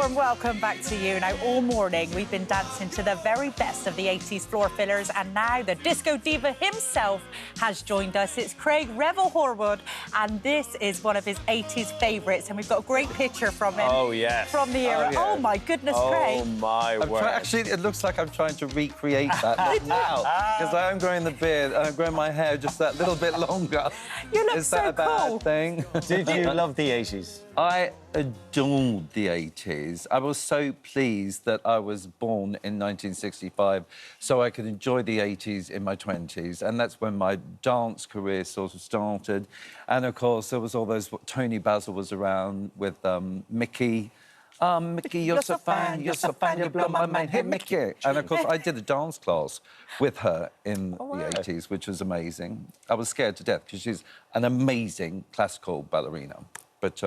warm welcome back to you. Now, all morning we've been dancing to the very best of the 80s floor fillers, and now the disco diva himself has joined us. It's Craig Revel Horwood, and this is one of his 80s favorites, and we've got a great picture from him. Oh, yes. From the era. Oh, my goodness, Craig. Oh, my word. Actually, it looks like I'm trying to recreate that now, because I am growing the beard and I'm growing my hair just that little bit longer. You look Is so that a cool. bad thing? Did you love the 80s? I adored the 80s. I was so pleased that I was born in 1965 so I could enjoy the 80s in my 20s, and that's when my dance career sort of started. And, of course, there was all those... Tony Basil was around with Mickey. Mickey, you're so fine, you blow my mind. Hey, Mickey. And, of course, I did a dance class with her in the 80s, which was amazing. I was scared to death because she's an amazing classical ballerina. But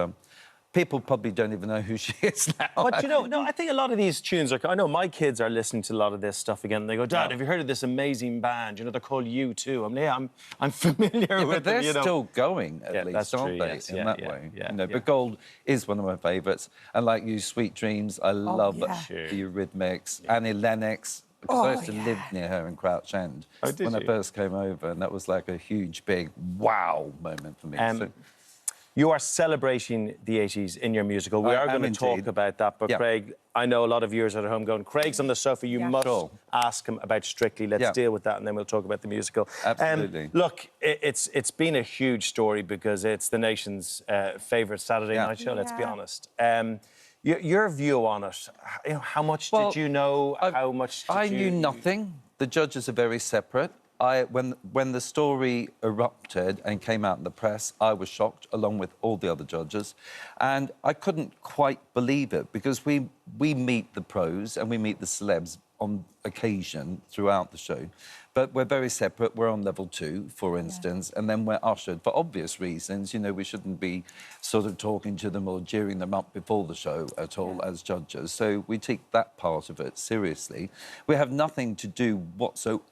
people probably don't even know who she is now. But, you know, no, I think a lot of these tunes are... I know my kids are listening to a lot of this stuff again, and they go, Dad, have you heard of this amazing band? You know, they're called U2. I mean, yeah, I'm familiar with them, you know. still going, at least, that's aren't true, they, yes. in Yeah, that yeah, way? yeah, You know, yeah. but Gold is one of my favourites. And like you, Sweet Dreams, I love yeah. the Eurythmics. Annie Lennox, because I used to live near her in Crouch End when I first came over, and that was like a huge, big wow moment for me. You are celebrating the 80s in your musical. We are going to talk about that, but Craig, I know a lot of viewers at home going, Craig's on the sofa, you must ask him about Strictly. Let's deal with that, and then we'll talk about the musical. Absolutely. Look, it's been a huge story because it's the nation's favourite Saturday night show, let's be honest. Your view on it, you know, how much did you know? How much did I knew nothing. The judges are very separate. When the story erupted and came out in the press, I was shocked, along with all the other judges. And I couldn't quite believe it, because we meet the pros and we meet the celebs on occasion throughout the show. But we're very separate. We're on level 2, for instance, and then we're ushered. For obvious reasons, you know, we shouldn't be sort of talking to them or jeering them up before the show at all as judges. So we take that part of it seriously. We have nothing to do whatsoever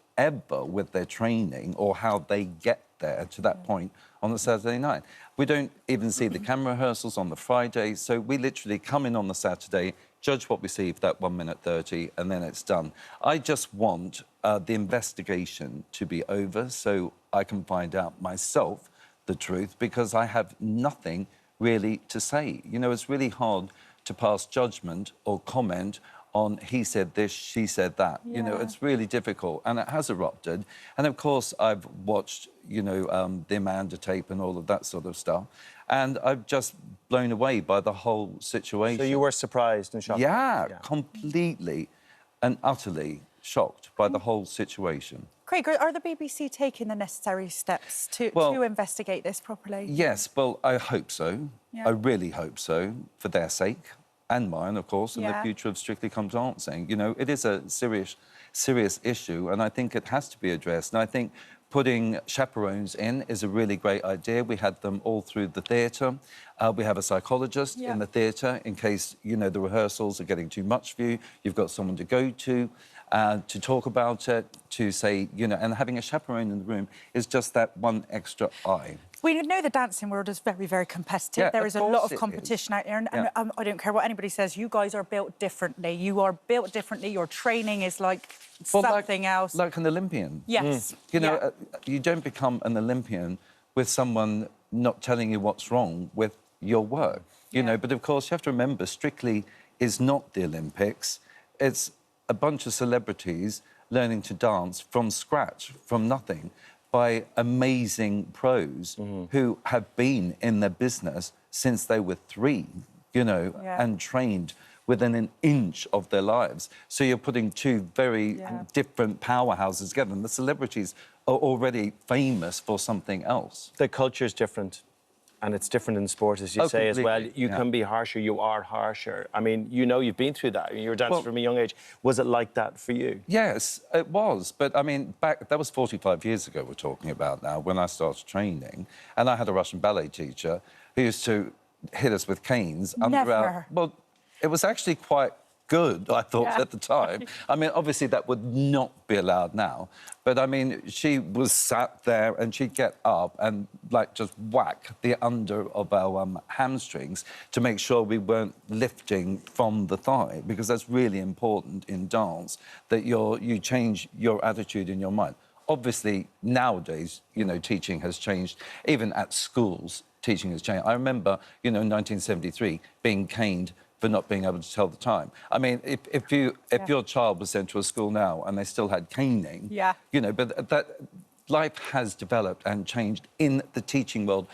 with their training or how they get there to that point on the Saturday night. We don't even see the camera rehearsals on the Friday, so we literally come in on the Saturday, judge what we see for that 1 minute 30, and then it's done. I just want the investigation to be over so I can find out myself the truth, because I have nothing really to say. You know, it's really hard to pass judgment or comment on he said this, she said that. You know, it's really difficult, and it has erupted. And, of course, I've watched, you know, the Amanda tape and all of that sort of stuff, and I've just blown away by the whole situation. So you were surprised and shocked? Yeah, completely and utterly shocked by the whole situation. Craig, are the BBC taking the necessary steps to investigate this properly? Yes, well, I hope so. I really hope so, for their sake. And mine, of course, and the future of Strictly Come Dancing. You know, it is a serious issue, and I think it has to be addressed. And I think putting chaperones in is a really great idea. We had them all through the theatre. We have a psychologist in the theatre in case, you know, the rehearsals are getting too much for you. You've got someone to go to talk about it, to say, you know, and having a chaperone in the room is just that one extra eye. We know the dancing world is very, very competitive. Yeah, there is a lot of competition out there, and I don't care what anybody says, you guys are built differently. You are built differently. Your training is like something else. Like an Olympian. Yes. You know, you don't become an Olympian with someone not telling you what's wrong with your work, you know. But, of course, you have to remember, Strictly is not the Olympics. It's a bunch of celebrities learning to dance from scratch, from nothing, by amazing pros who have been in their business since they were 3, you know, and trained within an inch of their lives. So you're putting two very different powerhouses together, and the celebrities are already famous for something else. The culture's different. And it's different in sport, as you say, as well. You can be harsher, you are harsher. I mean, you know, you've been through that. You were a dancer from a young age. Was it like that for you? Yes, it was. But, I mean, that was 45 years ago we're talking about now, when I started training. And I had a Russian ballet teacher who used to hit us with canes. Never. Well, it was actually quite good, I thought, at the time. I mean, obviously, that would not be allowed now. But, I mean, she was sat there and she'd get up and, like, just whack the under of our hamstrings to make sure we weren't lifting from the thigh, because that's really important in dance, that you change your attitude in your mind. Obviously, nowadays, you know, teaching has changed. Even at schools, teaching has changed. I remember, you know, in 1973, being caned for not being able to tell the time. I mean, if your child was sent to a school now and they still had caning, you know, but that life has developed and changed in the teaching world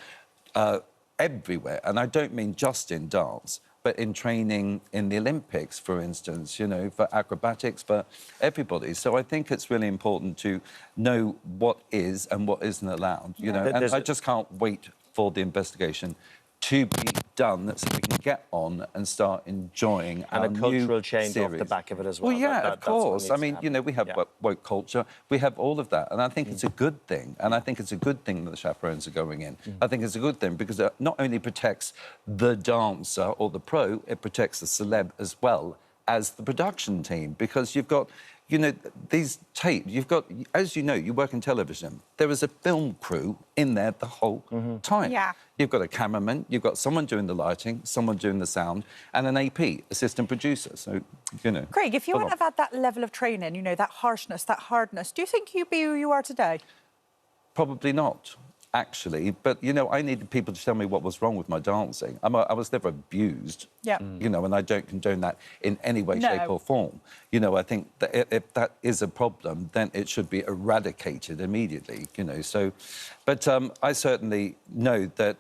everywhere. And I don't mean just in dance, but in training in the Olympics, for instance, you know, for acrobatics, for everybody. So I think it's really important to know what is and what isn't allowed, you know. And I just can't wait for the investigation to be done so we can get on and start enjoying our and a cultural change series. Off the back of it as well. Well, yeah, of course. I mean, you know, we have woke culture, we have all of that, and I think it's a good thing. And I think it's a good thing that the chaperones are going in. I think it's a good thing because it not only protects the dancer or the pro, it protects the celeb as well as the production team, because you've got, you know, these tapes, you've got, as you know, you work in television, there is a film crew in there the whole time. Yeah. You've got a cameraman, you've got someone doing the lighting, someone doing the sound, and an AP, assistant producer, so, you know. Craig, if you wouldn't have had that level of training, you know, that harshness, that hardness, do you think you'd be who you are today? Probably not, actually, but, you know, I needed people to tell me what was wrong with my dancing. I was never abused, you know, and I don't condone that in any way, shape or form. You know, I think that if that is a problem, then it should be eradicated immediately, you know, so... But I certainly know that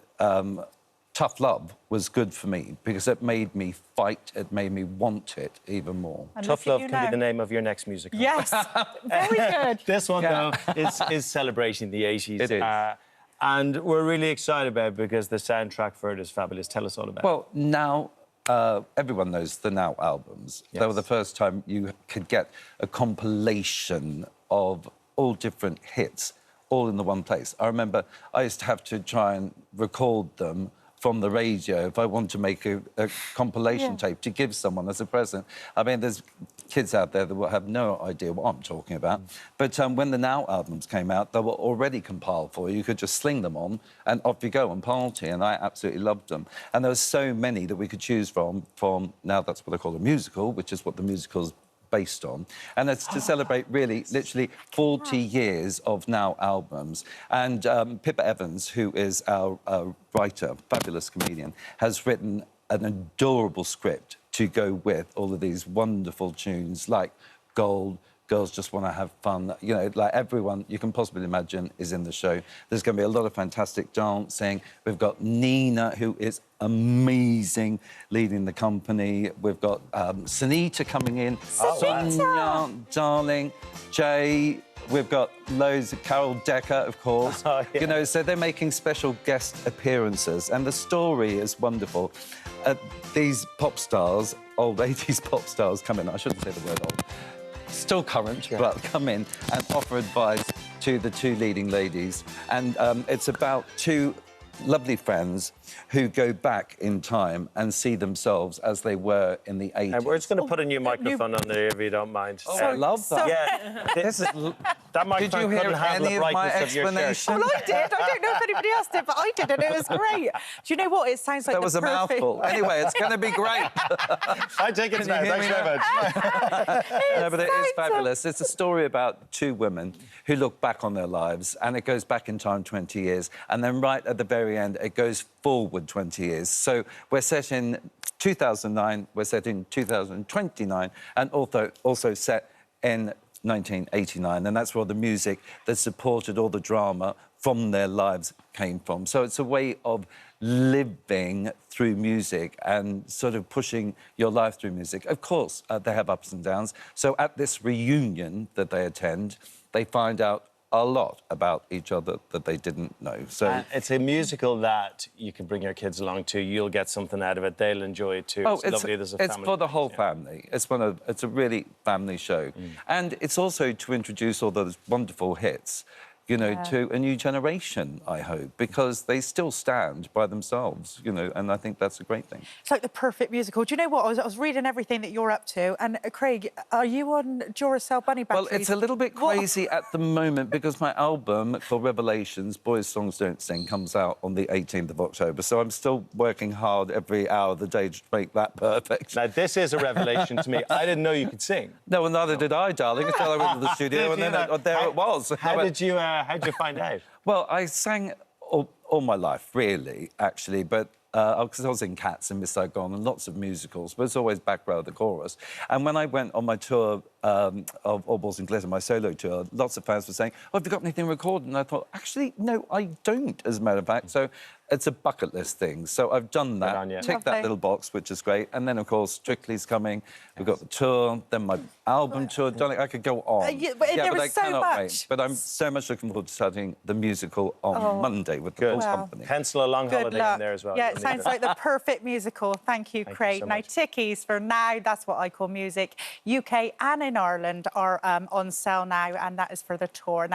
tough love was good for me because it made me fight, it made me want it even more. And Tough Love can be the name of your next musical. Yes, very good. This one, though, is celebrating the 80s. It is. And we're really excited about it because the soundtrack for it is fabulous. Tell us all about it. Well, Now, everyone knows the Now albums. Yes. They were the first time you could get a compilation of all different hits all in the one place. I remember I used to have to try and record them from the radio if I want to make a compilation tape to give someone as a present. I mean, there's kids out there that will have no idea what I'm talking about. But when the Now albums came out, they were already compiled for you. You could just sling them on and off you go and party, and I absolutely loved them. And there were so many that we could choose from now that's what I call a musical, which is what the musical's based on, and it's to celebrate really literally 40 years of Now albums. And Pippa Evans, who is our writer, fabulous comedian, has written an adorable script to go with all of these wonderful tunes like Gold, Girls Just Want to Have Fun. You know, like everyone you can possibly imagine is in the show. There's going to be a lot of fantastic dancing. We've got Nina, who is amazing, leading the company. We've got Sunita coming in. Sonia, darling. Jay. We've got loads of Carol Decker, of course. You know, so they're making special guest appearances. And the story is wonderful. These pop stars, old 80s pop stars, come in. I shouldn't say the word old. Still current, but come in and offer advice to the two leading ladies. And it's about two lovely friends who go back in time and see themselves as they were in the 80s. And we're just going to put a new microphone on there if you don't mind. Oh, I love that. Yeah, that microphone Did you hear any of my explanation? Well, I did. I don't know if anybody else did, but I did, and it was great. Do you know what? It sounds like that was a mouthful. Anyway, it's going to be great. I take it back. Thanks very much. No, but it is fabulous. It's a story about two women who look back on their lives, and it goes back in time 20 years, and then right at the very end, it goes forward 20 years. So we're set in 2009, we're set in 2029, and also set in 1989, and that's where the music that supported all the drama from their lives came from. So it's a way of living through music and sort of pushing your life through music. Of course, they have ups and downs. So at this reunion that they attend, they find out a lot about each other that they didn't know. So it's a musical that you can bring your kids along to. You'll get something out of it. They'll enjoy it too. Oh, it's lovely. There's a it's family. For the whole family. It's a really family show, and it's also to introduce all those wonderful hits. you know, to a new generation, I hope, because they still stand by themselves, you know, and I think that's a great thing. It's like the perfect musical. Do you know what? I was reading everything that you're up to, and Craig, are you on Duracell Bunny Batteries? Well, it's a little bit crazy at the moment because my album called Revelations, Boys Songs Don't Sing, comes out on the 18th of October, so I'm still working hard every hour of the day to make that perfect. Now, this is a revelation to me. I didn't know you could sing. No, well, neither did I, darling, until I went to the studio, and then there it was. How did you find out? Well, I sang all my life, really, actually, but because I was in Cats and Miss Saigon and lots of musicals, but it's always back row of the chorus. And when I went on my tour of All Balls and Glitter, my solo tour, lots of fans were saying, "Oh, have you got anything recorded?" And I thought, actually, no, I don't, as a matter of fact. So it's a bucket list thing. So I've done that, ticked that little box, which is great. And then, of course, Strictly's coming. We've got the tour, then my album tour. Darling, I could go on. But I cannot wait. But I'm so much looking forward to starting the musical on Monday with the whole company. Pencil a long holiday in there as well. Yeah, it sounds like the perfect musical. Thank you, Craig. So now, tickies for Now, That's What I Call Music, UK and in Ireland are on sale now, and that is for the tour. Now,